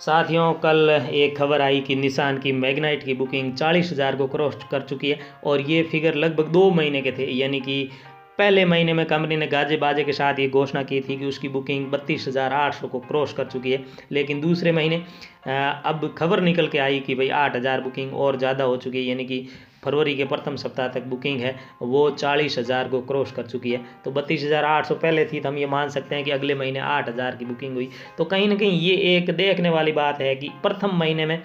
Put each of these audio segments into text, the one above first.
साथियों, कल एक खबर आई कि निसान की मैग्नाइट की बुकिंग 40,000 को क्रॉस कर चुकी है और ये फिगर लगभग 2 महीने के थे। यानी कि पहले महीने में कंपनी ने गाजे बाजे के साथ ये घोषणा की थी कि उसकी बुकिंग 32,800 को क्रॉस कर चुकी है, लेकिन दूसरे महीने अब खबर निकल के आई कि भाई 8,000 बुकिंग और ज़्यादा हो चुकी है। यानी कि फरवरी के प्रथम सप्ताह तक बुकिंग है वो 40,000 को क्रॉस कर चुकी है। तो 32,800 पहले थी, तो हम ये मान सकते हैं कि अगले महीने 8,000 की बुकिंग हुई। तो कहीं ना कहीं ये एक देखने वाली बात है कि प्रथम महीने में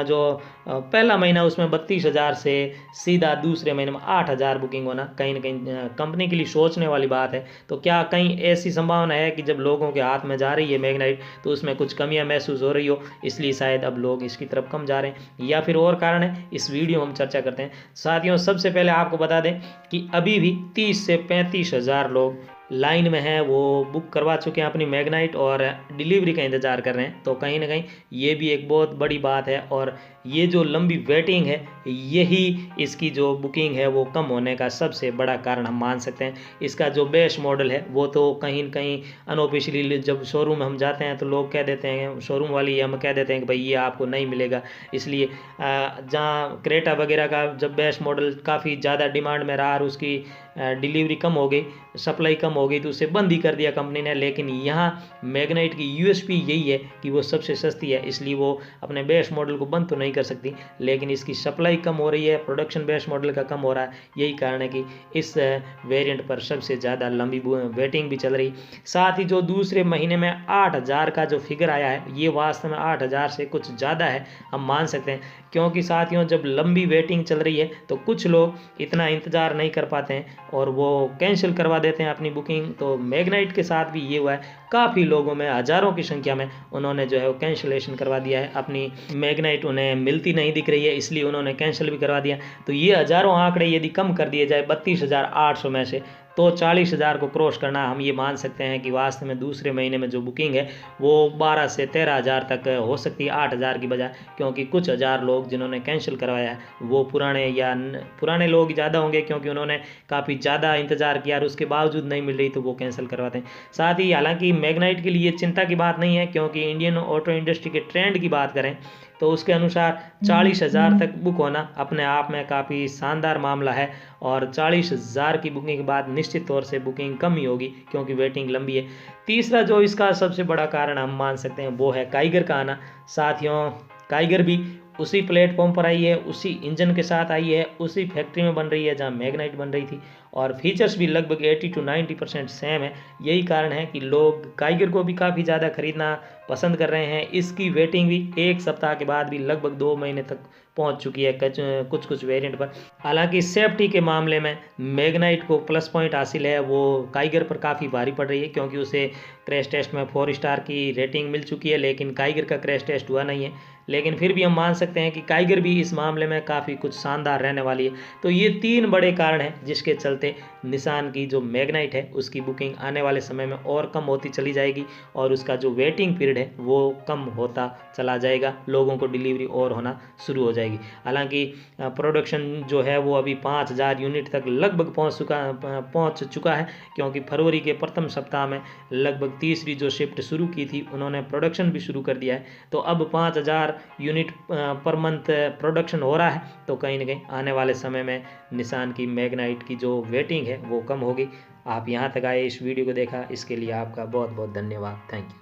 जो पहला महीना उसमें 32,000 से सीधा दूसरे महीने में 8,000 बुकिंग होना कहीं ना कहीं कंपनी के लिए सोचने वाली बात है। तो क्या कहीं ऐसी संभावना है कि जब लोगों के हाथ में जा रही है मैग्नाइट तो उसमें कुछ कमियां महसूस हो रही हो, इसलिए शायद अब लोग इसकी तरफ कम जा रहे हैं, या फिर और कारण है? इस वीडियो में हम चर्चा करते हैं। साथियों, सबसे पहले आपको बता दें कि अभी भी 30 से 35,000 लोग लाइन में हैं, वो बुक करवा चुके हैं अपनी मैग्नाइट और डिलीवरी का इंतज़ार कर रहे हैं। तो कहीं ना कहीं ये भी एक बहुत बड़ी बात है और ये जो लंबी वेटिंग है यही इसकी जो बुकिंग है वो कम होने का सबसे बड़ा कारण हम मान सकते हैं। इसका जो बेस मॉडल है वो तो कहीं न कहीं अनऑफिशियली जब शोरूम हम जाते हैं तो लोग कह देते हैं, शोरूम वाली हम कह देते हैं कि भाई ये आपको नहीं मिलेगा। इसलिए जहाँ क्रेटा वगैरह का जब बेस मॉडल काफ़ी ज़्यादा डिमांड में रहा और उसकी डिलीवरी कम हो गई, सप्लाई कम हो गई, तो उसे बंद ही कर दिया कंपनी ने। लेकिन यहाँ मैग्नाइट की यूएसपी यही है कि वो सबसे सस्ती है, इसलिए वो अपने बेस मॉडल को बंद तो नहीं कर सकती, लेकिन इसकी सप्लाई कम हो रही है, प्रोडक्शन बेस मॉडल का कम हो रहा है। यही कारण है कि इस वेरिएंट पर सबसे ज़्यादा लंबी वेटिंग भी चल रही। साथ ही जो दूसरे महीने में 8,000 का जो फिगर आया है ये वास्तव में 8,000 से कुछ ज़्यादा है, हम मान सकते हैं। क्योंकि साथियों, जब लंबी वेटिंग चल रही है तो कुछ लोग इतना इंतज़ार नहीं कर पाते हैं और वो कैंसिल करवा देते हैं अपनी बुकिंग। तो मैग्नाइट के साथ भी ये हुआ है, काफ़ी लोगों में, हज़ारों की संख्या में उन्होंने जो है वो कैंसिलेशन करवा दिया है। अपनी मैग्नाइट उन्हें मिलती नहीं दिख रही है, इसलिए उन्होंने कैंसिल भी करवा दिया। तो ये हज़ारों आंकड़े यदि कम कर दिए जाए 32,800 में से, तो 40,000 को क्रॉस करना हम ये मान सकते हैं कि वास्तव में दूसरे महीने में जो बुकिंग है वो 12 से 13,000 तक हो सकती है 8,000 की बजाय। क्योंकि कुछ हज़ार लोग जिन्होंने कैंसिल करवाया है वो पुराने लोग ज़्यादा होंगे, क्योंकि उन्होंने काफ़ी ज़्यादा इंतज़ार किया और उसके बावजूद नहीं मिल रही तो वो कैंसिल करवाते हैं। साथ ही हालांकि मैग्नाइट के लिए चिंता की बात नहीं है, क्योंकि इंडियन ऑटो इंडस्ट्री के ट्रेंड की बात करें तो उसके अनुसार 40,000 तक बुक होना अपने आप में काफ़ी शानदार मामला है। और 40,000 की बुकिंग के बाद निश्चित तौर से बुकिंग कम ही होगी, क्योंकि वेटिंग लंबी है। तीसरा जो इसका सबसे बड़ा कारण हम मान सकते हैं वो है काइगर का आना। साथियों, काइगर भी उसी प्लेटफॉर्म पर आई है, उसी इंजन के साथ आई है, उसी फैक्ट्री में बन रही है जहां मैग्नाइट बन रही थी, और फीचर्स भी लगभग 80 to 90% सेम है। यही कारण है कि लोग काइगर को भी काफ़ी ज़्यादा खरीदना पसंद कर रहे हैं। इसकी वेटिंग भी एक सप्ताह के बाद भी लगभग 2 महीने तक पहुंच चुकी है कुछ कुछ वेरिएंट पर। हालांकि सेफ्टी के मामले में मैग्नाइट को प्लस पॉइंट हासिल है, वो काइगर पर काफ़ी भारी पड़ रही है, क्योंकि उसे क्रैश टेस्ट में 4 स्टार की रेटिंग मिल चुकी है, लेकिन काइगर का क्रैश टेस्ट हुआ नहीं है। लेकिन फिर भी हम मान सकते हैं कि काइगर भी इस मामले में काफ़ी कुछ शानदार रहने वाली है। तो ये 3 बड़े कारण हैं जिसके चलते निसान की जो मैग्नाइट है उसकी बुकिंग आने वाले समय में और कम होती चली जाएगी और उसका जो वेटिंग पीरियड है वो कम होता चला जाएगा, लोगों को डिलीवरी और होना शुरू हो जाएगी। हालांकि प्रोडक्शन जो है वो अभी 5,000 यूनिट तक लगभग पहुंच चुका है, क्योंकि फरवरी के प्रथम सप्ताह में लगभग तीसरी जो शिफ्ट शुरू की थी उन्होंने प्रोडक्शन भी शुरू कर दिया है। तो अब 5,000 यूनिट पर मंथ प्रोडक्शन हो रहा है। तो कहीं ना कहीं आने वाले समय में निसान की मैग्नाइट की जो वेटिंग है वो कम होगी। आप यहाँ तक आए, इस वीडियो को देखा, इसके लिए आपका बहुत बहुत धन्यवाद। Thank you.